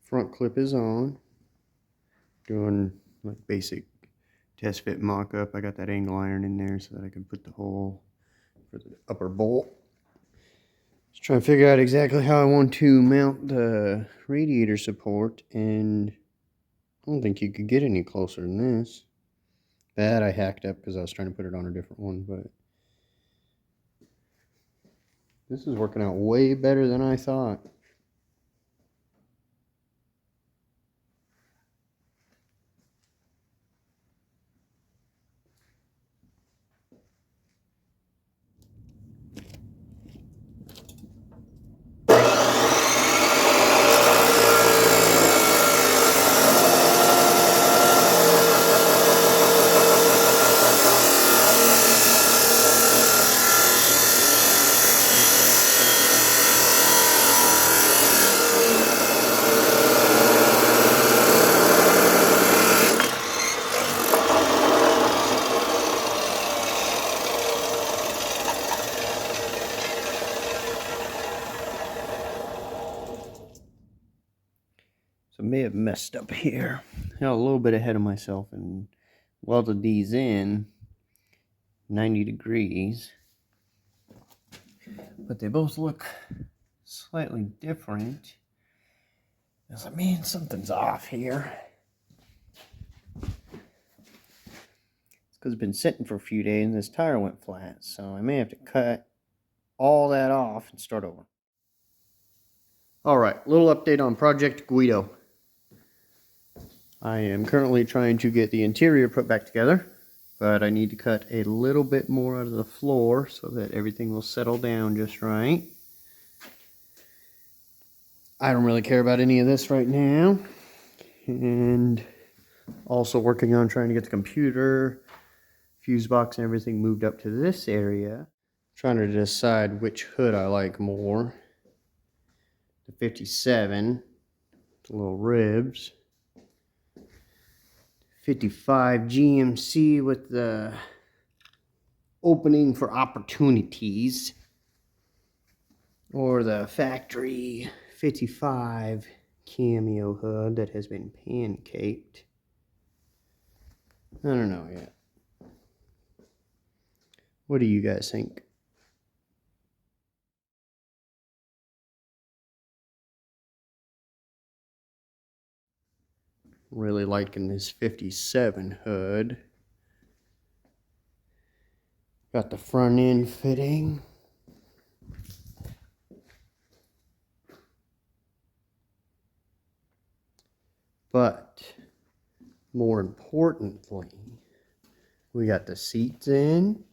Front clip is on. Doing like basic test fit mock-up. I got that angle iron in there so that I can put the hole for the upper bolt. Just trying to figure out exactly how I want to mount the radiator support, and I don't think you could get any closer than this. That I hacked up because I was trying to put it on a different one, but this is working out way better than I thought. So I may have messed up here. I got a little bit ahead of myself and welded these in 90 degrees. But they both look slightly different. I mean, something's off here. It's because it's been sitting for a few days and this tire went flat. So I may have to cut all that off and start over. Alright, little update on Project Guido. I am currently trying to get the interior put back together, but I need to cut a little bit more out of the floor so that everything will settle down just right. I don't really care about any of this right now. And also working on trying to get the computer, fuse box, and everything moved up to this area. Trying to decide which hood I like more. The 57, the little ribs. 55 GMC with the opening for opportunities, or the factory 55 Cameo hood that has been pancaked. I don't know yet. What do you guys think? Really liking this 57 hood. Got the front end fitting. But more importantly, we got the seats in.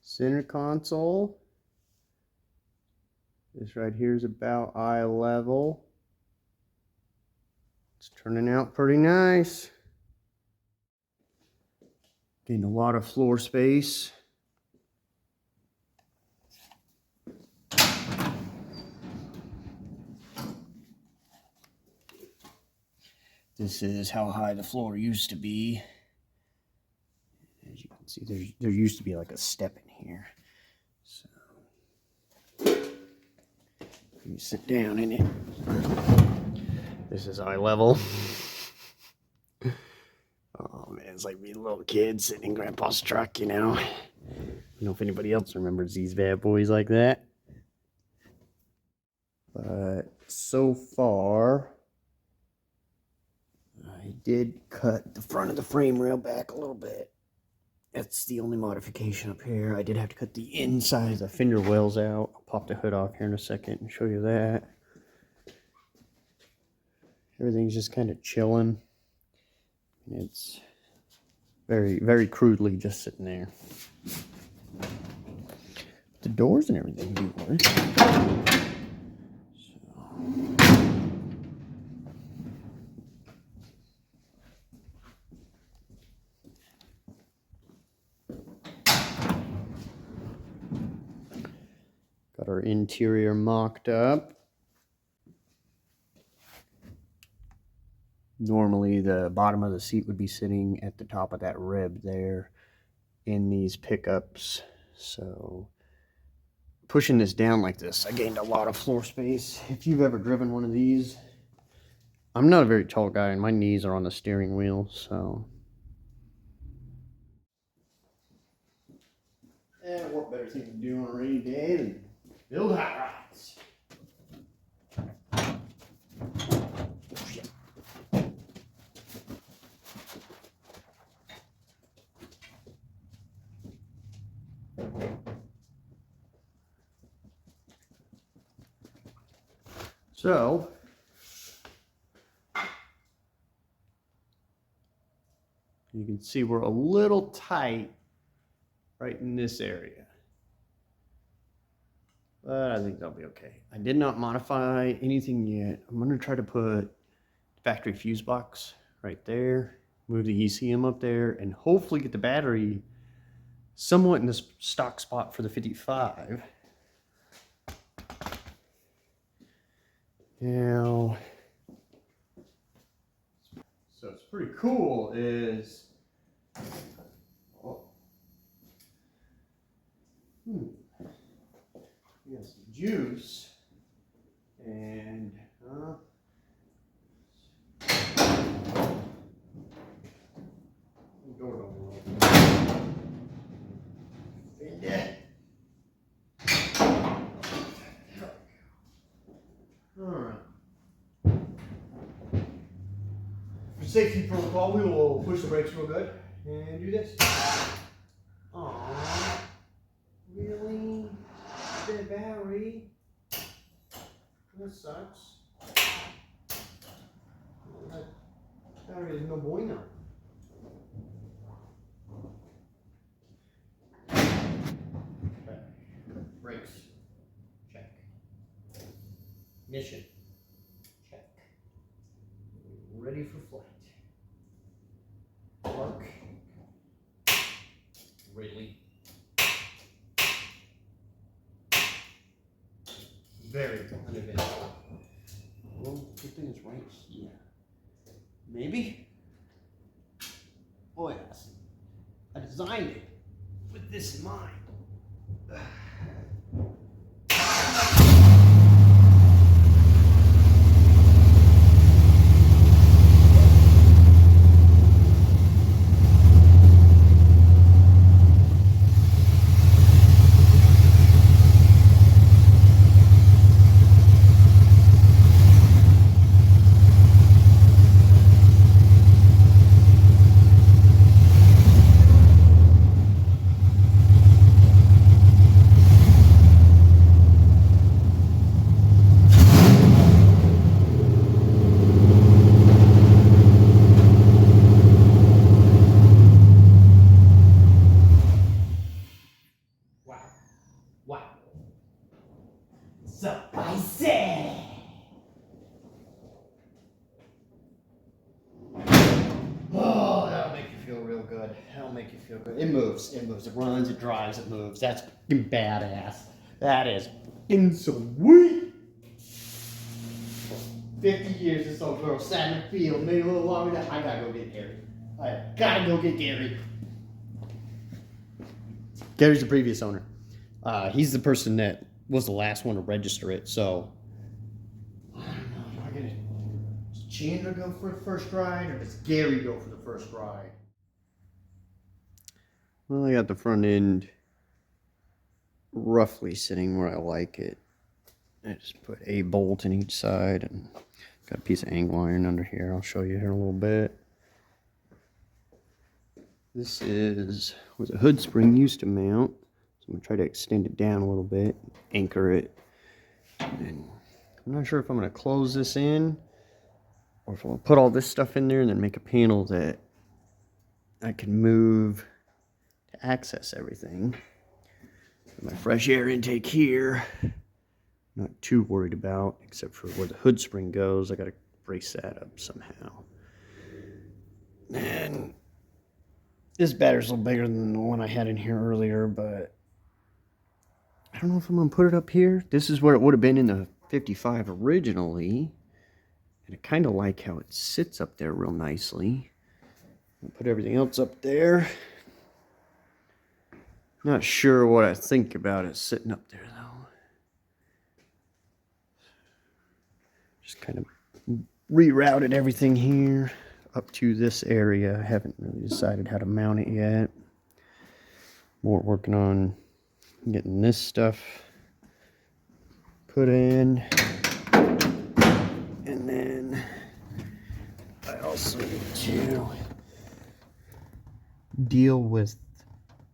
Center console. This right here is about eye level. It's turning out pretty nice. Getting a lot of floor space. This is how high the floor used to be. As you can see, there used to be like a step in here. So you sit down in it. This is eye level. Oh man, it's like being a little kid sitting in Grandpa's truck, you know. I don't know if anybody else remembers these bad boys like that. But so far, I did cut the front of the frame rail back a little bit. That's the only modification up here. I did have to cut the inside of the fender wells out. I'll pop the hood off here in a second and show you that. Everything's just kind of chilling. It's very, very crudely just sitting there. The doors and everything do work. Got our interior mocked up. Normally the bottom of the seat would be sitting at the top of that rib there in these pickups. So pushing this down like this, I gained a lot of floor space. If you've ever driven one of these, I'm not a very tall guy and my knees are on the steering wheel, so. And what better thing to do on a rainy day than build hot rods? So, you can see we're a little tight right in this area. But I think that'll be okay. I did not modify anything yet. I'm going to try to put factory fuse box right there, move the ECM up there, and hopefully get the battery somewhat in the stock spot for the 55. Now, so it's pretty cool is, we got some juice and door don't work. Alright. For safety protocol, we will push the brakes real good and do this. Aww. Really? Dead battery? That sucks. That battery is no bueno. Brakes. Check. Mission. Check. Ready for flight. Park. Really? Very uneventful. Well, good thing it's right here. Maybe? Oh yes. I designed it with this in mind. Wow. So I say. Oh, that'll make you feel real good. That'll make you feel good. It moves. It moves. It runs. It drives. It moves. That's fucking badass. That is fucking sweet. 50 years this old girl sat in the field, maybe a little longer than I gotta go get Gary. I gotta go get Gary. Gary's the previous owner. He's the person that was the last one to register it, so I don't know. Does Chandler go for the first ride or does Gary go for the first ride? Well, I got the front end roughly sitting where I like it. I just put a bolt in each side and got a piece of angle iron under here. I'll show you here in a little bit. This is where the hood spring used to mount. So I'm going to try to extend it down a little bit, anchor it. And I'm not sure if I'm going to close this in or if I'll put all this stuff in there and then make a panel that I can move to access everything. My fresh air intake here. Not too worried about, except for where the hood spring goes. I got to brace that up somehow. And this battery's a little bigger than the one I had in here earlier, but I don't know if I'm going to put it up here. This is where it would have been in the 55 originally. And I kind of like how it sits up there real nicely. I'll put everything else up there. Not sure what I think about it sitting up there, though. Just kind of rerouted everything here up to this area. I haven't really decided how to mount it yet. More working on getting this stuff put in. And then I also need to deal with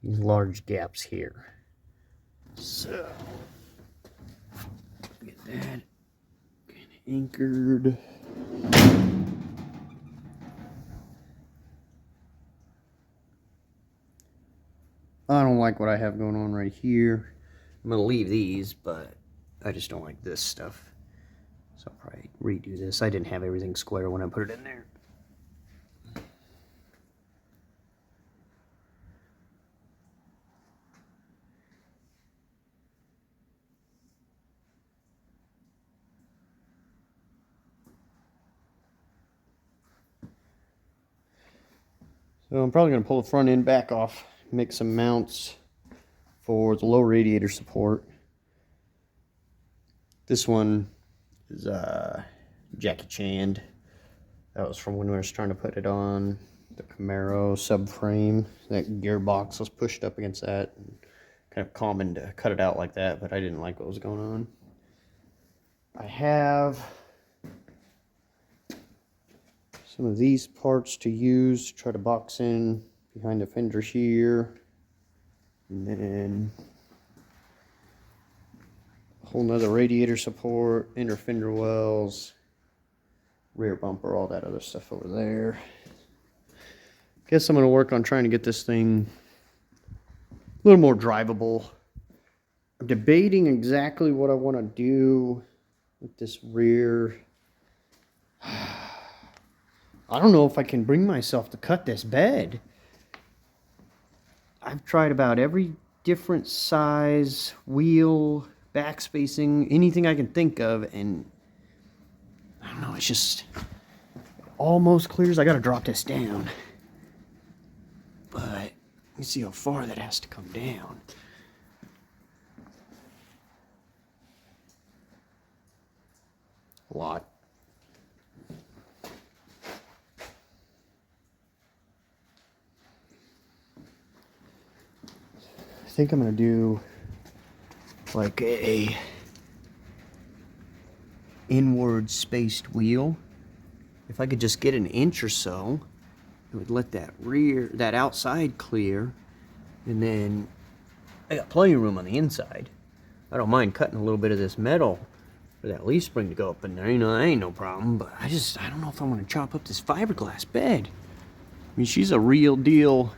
these large gaps here. So get that kind of anchored. I don't like what I have going on right here. I'm gonna leave these, but I just don't like this stuff. So I'll probably redo this. I didn't have everything square when I put it in there. So I'm probably going to pull the front end back off, make some mounts for the low radiator support. This one is Jackie Chan. That was from when we were trying to put it on the Camaro subframe. That gearbox was pushed up against that. Kind of common to cut it out like that, but I didn't like what was going on. I have some of these parts to use to try to box in behind the fender here. And then a whole nother radiator support, inner fender wells, rear bumper, all that other stuff over there. Guess I'm going to work on trying to get this thing a little more drivable. I'm debating exactly what I want to do with this rear. I don't know if I can bring myself to cut this bed. I've tried about every different size, wheel, back spacing, anything I can think of, and I don't know, it's just almost clears. I gotta drop this down. But let me see how far that has to come down. A lot. I think I'm gonna do like a inward spaced wheel. If I could just get an inch or so, it would let that outside clear, and then I got plenty of room on the inside. I don't mind cutting a little bit of this metal for that leaf spring to go up in there. You know, that ain't no problem, but I don't know if I want to chop up this fiberglass bed. I mean, she's a real deal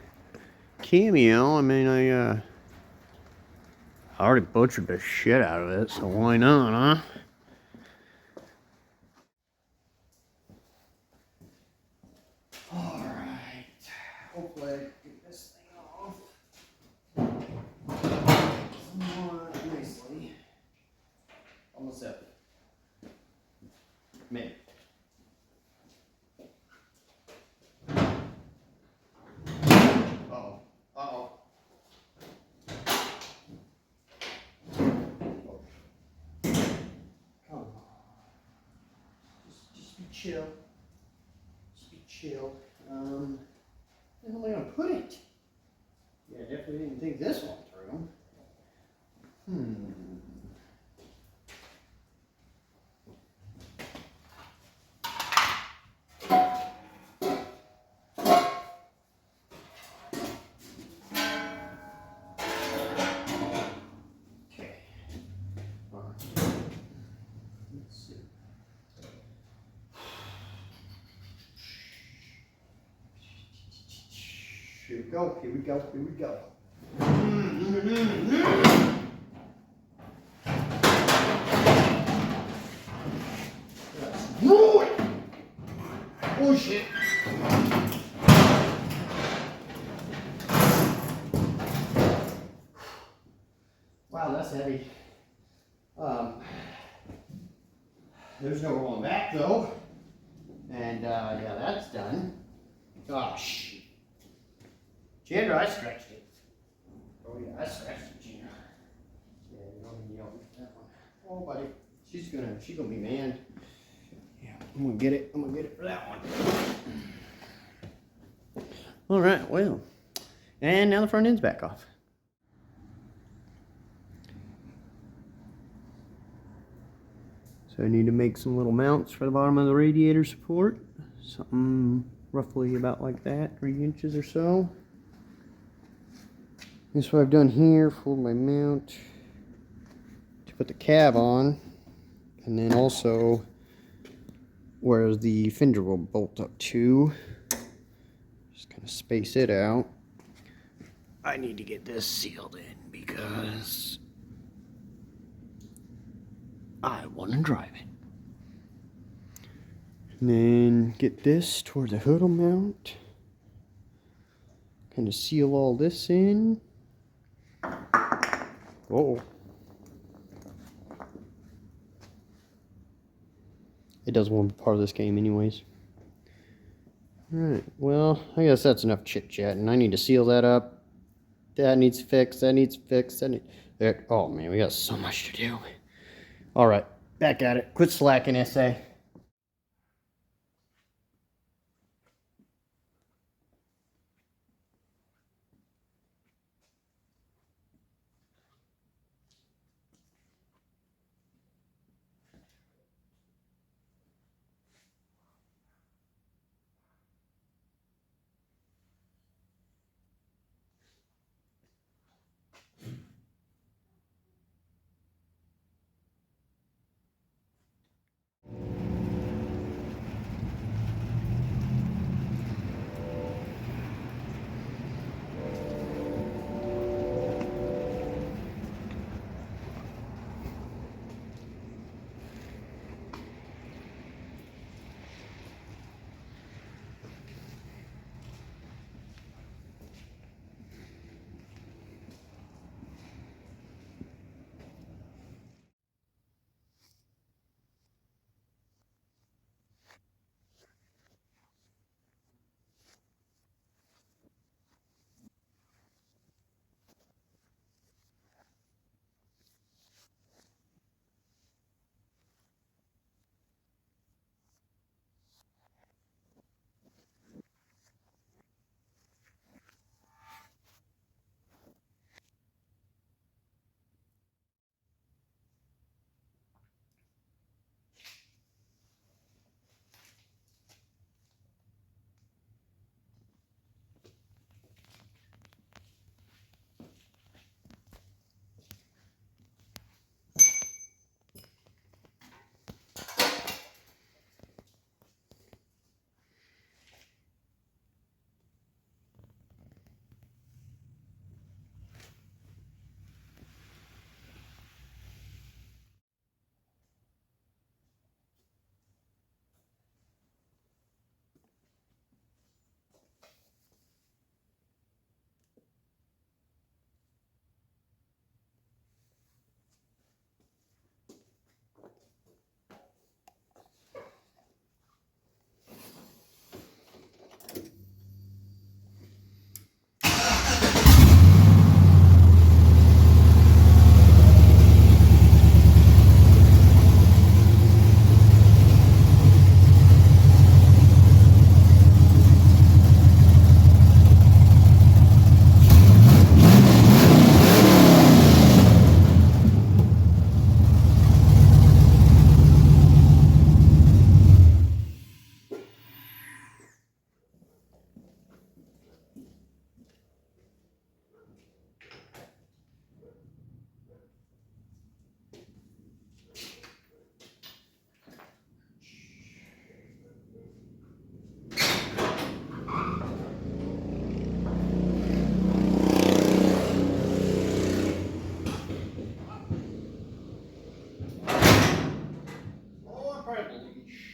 Cameo. I mean, I already butchered the shit out of it, so why not, huh? Alright, hopefully I can get this thing off somewhat nicely. Almost up. Maybe. Uh-oh. Uh-oh. Come on. Just be chill. Just be chill. Where am I gonna put it? Yeah, definitely didn't think this one through. Okay. All right. Let's see. Here we go, here we go, here we go. Oh shit. Wow, that's heavy. There's no rolling back though. And yeah, that's done. Oh shit. Chandra, I stretched it. Oh yeah, I stretched it, Chandra. Yeah, you don't need to yell at that one. Oh buddy, she's gonna be mad. I'm gonna get it for that one. All right, well, and now the front end's back off. So I need to make some little mounts for the bottom of the radiator support. Something roughly about like that, 3 inches or so. This is what I've done here, fold my mount to put the cab on, and then also where the fender will bolt up to. Just kind of space it out. I need to get this sealed in because I want to drive it. And then get this toward the hood mount. Kind of seal all this in. Oh. It does want to be part of this game anyways. Alright, well, I guess that's enough chit-chat, and I need to seal that up. That needs fixed, that needs fixed, that needs... There. Oh man, we got so much to do. Alright, back at it. Quit slacking, SA.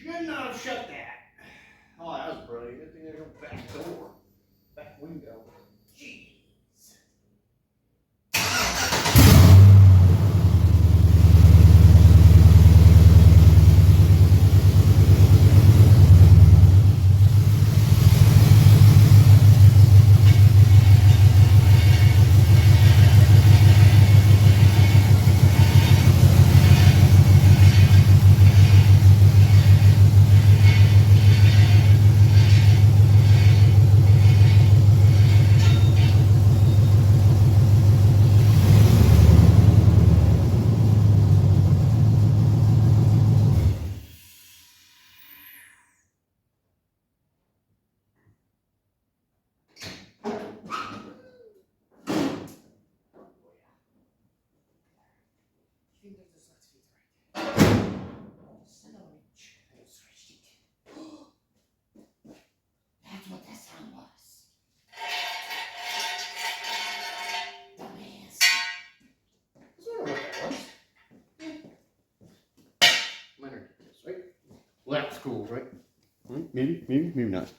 Should not have shut that. Oh, that was brilliant. Good thing there's no back door, back window. Jeez. Well, that's cool, right? Maybe not.